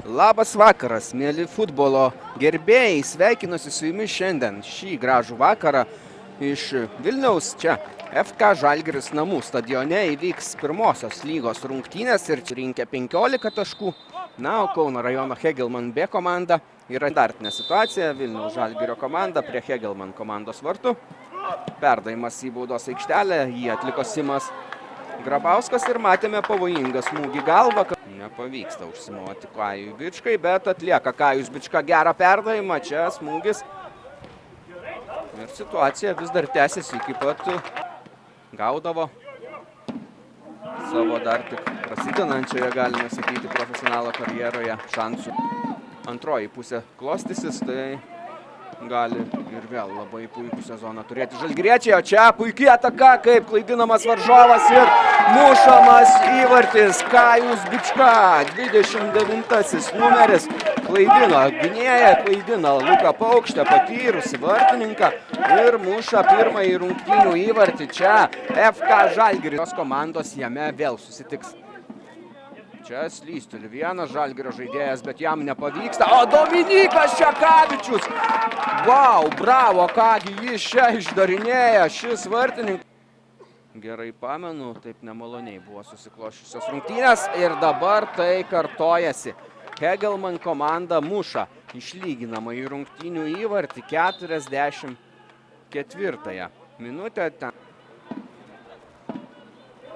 Labas vakaras, mėly futbolo gerbėjai, sveikinuosi su jumis šiandien šį gražų vakarą iš Vilniaus. Čia FK Žalgiris namų stadione įvyks pirmosios lygos rungtynės ir rinkę 15 taškų. Na, o Kauno rajono Hegelmann B komanda yra standartinė situacija. Vilniaus Žalgirio komanda prie Hegelmann komandos vartų. Perdavimas į baudos aikštelę, jį atliko Simas Grabauskas ir matėme pavojingą smūgį galvą. Nepavyksta užsimoti Kajui Bičkai, bet atlieka Kajus Bička gerą perdavimą. Čia smūgis. Ir situacija vis dar tęsiasi iki pat gaudavo savo dar tik prasidedančioje, galime sakyti, profesionalo karjeroje šansų. Antroji pusė klostysis, tai gali ir vėl labai puikų sezoną turėti žalgiriečiai. O čia puikiai ataka, kaip klaidinamas varžovas ir mušamas įvartis. Kajus Bička, 29 numeris, klaidino gynėją, klaidina Luką Paukštę, patyrusį vartininką ir muša pirmąjį rungtynių įvartį. Čia FK Žalgiris komandos jame vėl susitiks. Čia slysteli vienas Žalgirio žaidėjas, bet jam nepavyksta. O Dominykas Čekavičius! Vau, bravo, kągi jis čia išdarinėja, šis vartininkas. Gerai pamenu, taip nemaloniai buvo susikloščiusios rungtynės ir dabar tai kartojasi. Hegelmann komanda muša išlyginamąjį rungtynių įvartį 44 minutę.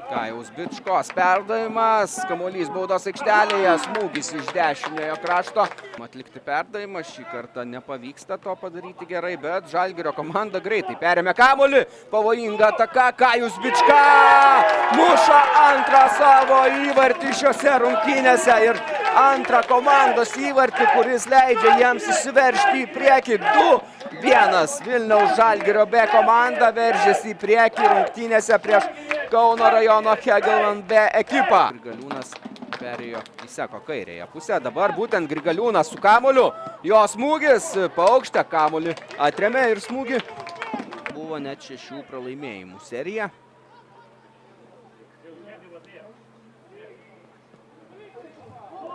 Kajaus Bičkos perdavimas, kamuolys baudos aikštelėje, smūgis iš dešiniojo krašto. Atlikti perdavimą, šį kartą nepavyksta to padaryti gerai, bet Žalgirio komanda greitai perėmė kamuolį. Pavojinga ataka, Kajus Bička muša antrą savo įvartį šiose rungtynėse ir antrą komandos įvartį, kuris leidžia jiems įsiveržti į priekį. 2-1 Vilniaus Žalgirio B komanda veržėsi į priekį rungtynėse prieš Kauno rajono Hegelmann B ekipą. Grigaliūnas perėjo į Seko kairėje pusę. Dabar būtent Grigaliūnas su kamuoliu. Jo smūgis, Paukštė kamuolį atremė ir smūgį. Buvo net 6 pralaimėjimų serija.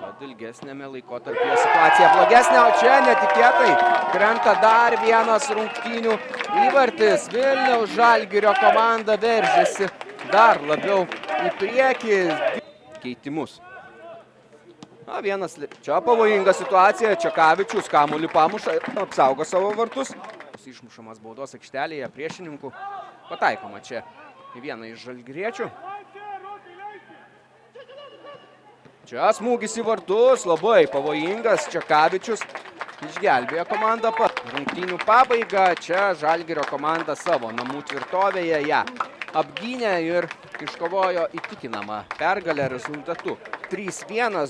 Tad ilgesnėme laikotarpyje situacija blogesnė, o čia netikėtai krenta dar vienas rungtynių įvartis. Vilniaus Žalgirio komanda veržėsi dar labiau į priekį. Keitimus. Čia pavojinga situacija. Čekavičius kamuolį pamuša ir apsaugo savo vartus. Išmušamas baudos aikštelėje priešininkų. Pataikoma čia į vieną iš žalgiriečių. Čia smūgis į vartus, labai pavojingas. Čekavičius išgelbėjo komandą pat. Rungtynių pabaiga. Čia Žalgirio komanda savo namų tvirtovėje ją apgynė ir iškovojo įtikinamą pergalę rezultatu 3-1.